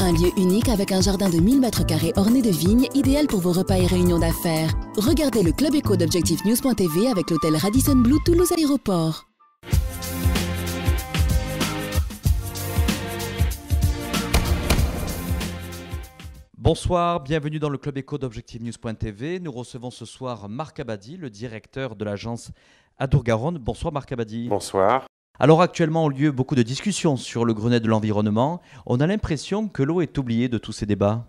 Un lieu unique avec un jardin de 1000 m² orné de vignes, idéal pour vos repas et réunions d'affaires. Regardez le Club Éco d'Objectifnews.tv avec l'hôtel Radisson Blu Toulouse Aéroport. Bonsoir, bienvenue dans le Club Éco d'Objectifnews.tv. Nous recevons ce soir Marc Abadie, le directeur de l'agence Adour-Garonne. Bonsoir Marc Abadie. Bonsoir. Alors actuellement ont lieu beaucoup de discussions sur le Grenelle de l'environnement. On a l'impression que l'eau est oubliée de tous ces débats.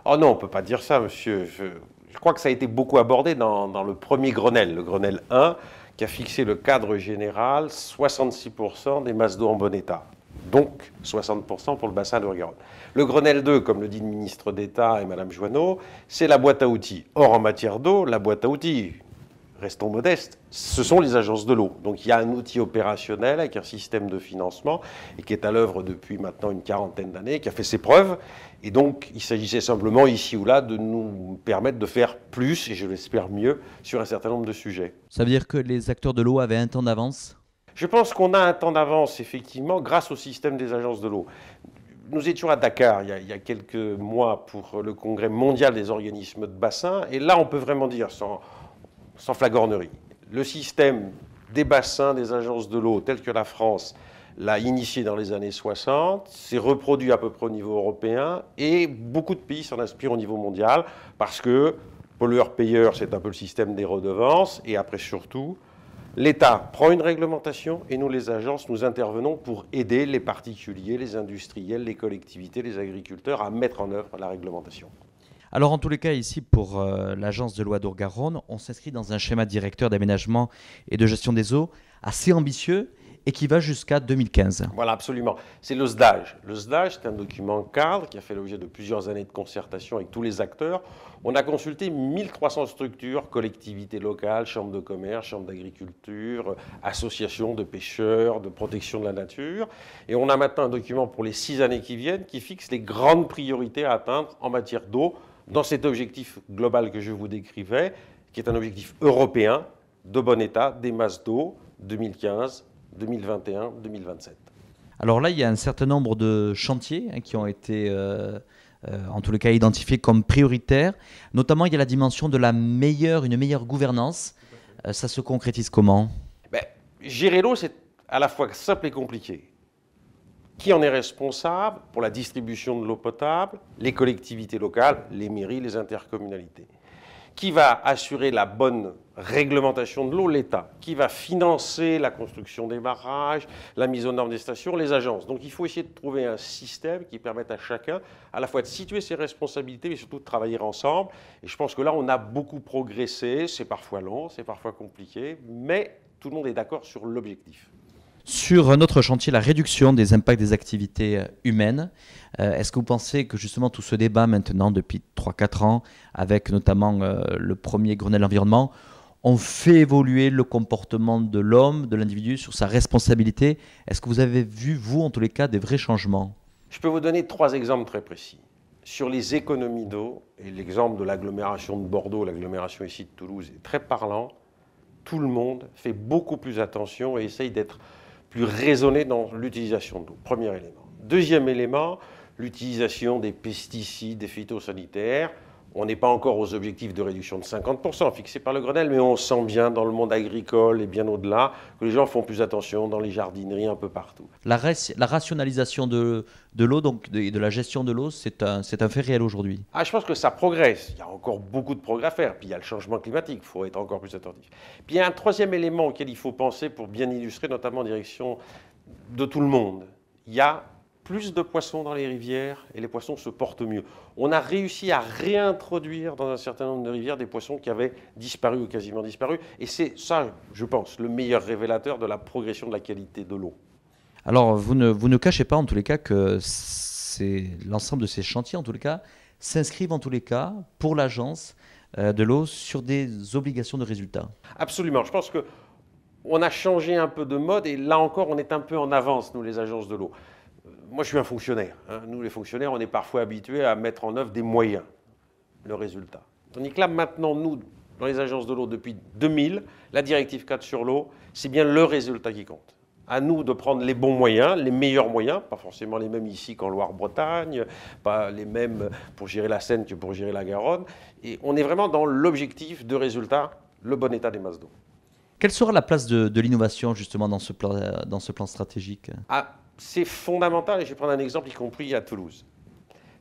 Oh non, on ne peut pas dire ça, monsieur. Je crois que ça a été beaucoup abordé dans le premier Grenelle, le Grenelle 1, qui a fixé le cadre général, 66% des masses d'eau en bon état. Donc 60% pour le bassin de Garonne. Le Grenelle 2, comme le dit le ministre d'État et Mme Joanneau, c'est la boîte à outils. Or, en matière d'eau, la boîte à outils, restons modestes, ce sont les agences de l'eau. Donc il y a un outil opérationnel avec un système de financement et qui est à l'œuvre depuis maintenant une quarantaine d'années, qui a fait ses preuves. Et donc il s'agissait simplement ici ou là de nous permettre de faire plus, et je l'espère mieux, sur un certain nombre de sujets. Ça veut dire que les acteurs de l'eau avaient un temps d'avance ? Je pense qu'on a un temps d'avance, effectivement, grâce au système des agences de l'eau. Nous étions à Dakar il y a quelques mois pour le congrès mondial des organismes de bassin, et là on peut vraiment dire, sans flagornerie, le système des bassins des agences de l'eau, tel que la France l'a initié dans les années 60, s'est reproduit à peu près au niveau européen, et beaucoup de pays s'en inspirent au niveau mondial, parce que pollueur-payeur, c'est un peu le système des redevances, et après surtout, l'État prend une réglementation et nous, les agences, nous intervenons pour aider les particuliers, les industriels, les collectivités, les agriculteurs à mettre en œuvre la réglementation. Alors en tous les cas, ici, pour l'agence de l'eau Adour-Garonne, on s'inscrit dans un schéma directeur d'aménagement et de gestion des eaux assez ambitieux et qui va jusqu'à 2015. Voilà, absolument. C'est le SDAGE. Le SDAGE, c'est un document cadre qui a fait l'objet de plusieurs années de concertation avec tous les acteurs. On a consulté 1300 structures, collectivités locales, chambres de commerce, chambres d'agriculture, associations de pêcheurs, de protection de la nature. Et on a maintenant un document pour les 6 années qui viennent qui fixe les grandes priorités à atteindre en matière d'eau dans cet objectif global que je vous décrivais, qui est un objectif européen de bon état des masses d'eau 2015, 2021, 2027. Alors là, il y a un certain nombre de chantiers qui ont été, en tous les cas, identifiés comme prioritaires. Notamment, il y a la dimension de une meilleure gouvernance. Ça se concrétise comment ? Gérer l'eau, c'est à la fois simple et compliqué. Qui en est responsable pour la distribution de l'eau potable ? Les collectivités locales, les mairies, les intercommunalités. Qui va assurer la bonne réglementation de l'eau? L'État. Qui va financer la construction des barrages, la mise aux normes des stations? Les agences. Donc il faut essayer de trouver un système qui permette à chacun à la fois de situer ses responsabilités, mais surtout de travailler ensemble. Et je pense que là, on a beaucoup progressé. C'est parfois long, c'est parfois compliqué, mais tout le monde est d'accord sur l'objectif. Sur notre chantier, la réduction des impacts des activités humaines, est-ce que vous pensez que justement tout ce débat maintenant depuis 3-4 ans, avec notamment le premier Grenelle environnement, on fait évoluer le comportement de l'homme, de l'individu sur sa responsabilité? Est-ce que vous avez vu, vous, en tous les cas, des vrais changements? Je peux vous donner 3 exemples très précis. Sur les économies d'eau, et l'exemple de l'agglomération de Bordeaux, l'agglomération ici de Toulouse, est très parlant. Tout le monde fait beaucoup plus attention et essaye d'être plus raisonné dans l'utilisation de l'eau. Premier élément. Deuxième élément, l'utilisation des pesticides, des phytosanitaires. On n'est pas encore aux objectifs de réduction de 50% fixés par le Grenelle, mais on sent bien dans le monde agricole et bien au-delà que les gens font plus attention dans les jardineries un peu partout. La rationalisation de l'eau, donc de la gestion de l'eau, c'est un fait réel aujourd'hui. Je pense que ça progresse. Il y a encore beaucoup de progrès à faire. Puis il y a le changement climatique, il faut être encore plus attentif. Puis il y a un troisième élément auquel il faut penser pour bien illustrer, notamment en direction de tout le monde. Il y a plus de poissons dans les rivières et les poissons se portent mieux. On a réussi à réintroduire dans un certain nombre de rivières des poissons qui avaient disparu ou quasiment disparu. Et c'est ça, je pense, le meilleur révélateur de la progression de la qualité de l'eau. Alors, vous ne cachez pas en tous les cas que l'ensemble de ces chantiers, en tous les cas, s'inscrivent en tous les cas pour l'agence de l'eau sur des obligations de résultats. Absolument. Je pense qu'on a changé un peu de mode et là encore, on est un peu en avance, nous, les agences de l'eau. Moi, je suis un fonctionnaire. Nous, les fonctionnaires, on est parfois habitués à mettre en œuvre des moyens, le résultat. Tandis que là, maintenant, nous, dans les agences de l'eau, depuis 2000, la directive 4 sur l'eau, c'est bien le résultat qui compte. À nous de prendre les bons moyens, les meilleurs moyens, pas forcément les mêmes ici qu'en Loire-Bretagne, pas les mêmes pour gérer la Seine que pour gérer la Garonne. Et on est vraiment dans l'objectif de résultat, le bon état des masses d'eau. Quelle sera la place de l'innovation justement dans ce plan stratégique? C'est fondamental, et je vais prendre un exemple y compris à Toulouse.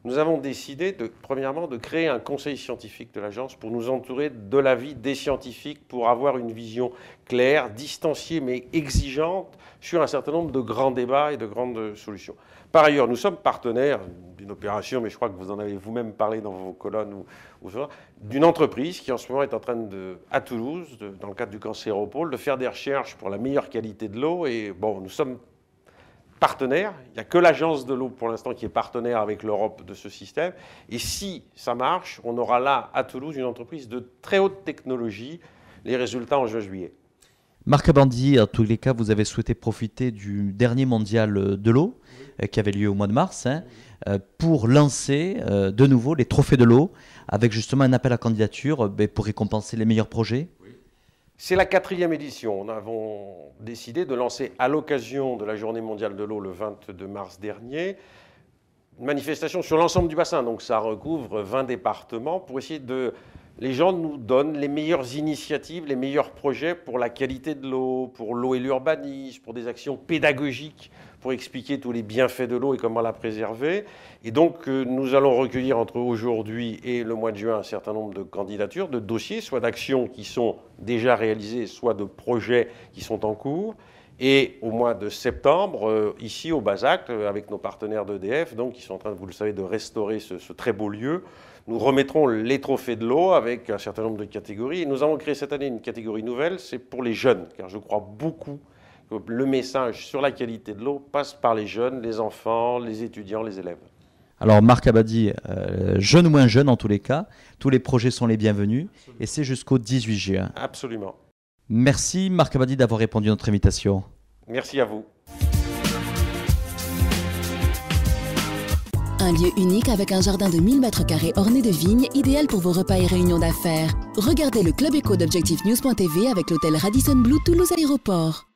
Nous avons décidé, premièrement, de créer un conseil scientifique de l'agence pour nous entourer de l'avis des scientifiques, pour avoir une vision claire, distanciée mais exigeante sur un certain nombre de grands débats et de grandes solutions. Par ailleurs, nous sommes partenaires d'une opération, mais je crois que vous en avez vous-même parlé dans vos colonnes, d'une entreprise qui en ce moment est en train à Toulouse, dans le cadre du Cancéropôle, de faire des recherches pour la meilleure qualité de l'eau. Et bon, nous sommes partenaire. Il n'y a que l'agence de l'eau pour l'instant qui est partenaire avec l'Europe de ce système. Et si ça marche, on aura là à Toulouse une entreprise de très haute technologie. Les résultats en juin-juillet. Marc Abandy, en tous les cas, vous avez souhaité profiter du dernier mondial de l'eau qui avait lieu au mois de mars pour lancer de nouveau les trophées de l'eau avec justement un appel à candidature pour récompenser les meilleurs projets. C'est la 4e édition. Nous avons décidé de lancer, à l'occasion de la Journée mondiale de l'eau le 22 mars dernier, une manifestation sur l'ensemble du bassin. Donc ça recouvre 20 départements pour essayer de... Les gens nous donnent les meilleures initiatives, les meilleurs projets pour la qualité de l'eau, pour l'eau et l'urbanisme, pour des actions pédagogiques, pour expliquer tous les bienfaits de l'eau et comment la préserver. Et donc, nous allons recueillir entre aujourd'hui et le mois de juin un certain nombre de candidatures, de dossiers, soit d'actions qui sont déjà réalisées, soit de projets qui sont en cours. Et au mois de septembre, ici au Bazac, avec nos partenaires d'EDF, donc, qui sont en train, vous le savez, de restaurer ce très beau lieu, nous remettrons les trophées de l'eau avec un certain nombre de catégories. Et nous avons créé cette année une catégorie nouvelle, c'est pour les jeunes, car je crois beaucoup que le message sur la qualité de l'eau passe par les jeunes, les enfants, les étudiants, les élèves. Alors Marc Abandy, jeune ou moins jeune en tous les cas, tous les projets sont les bienvenus. Absolument. Et c'est jusqu'au 18 juin. Absolument. Merci Marc Abandy d'avoir répondu à notre invitation. Merci à vous. Un lieu unique avec un jardin de 1000 m² orné de vignes, idéal pour vos repas et réunions d'affaires. Regardez le Club Éco d'Objectif News.tv avec l'hôtel Radisson Blu Toulouse Aéroport.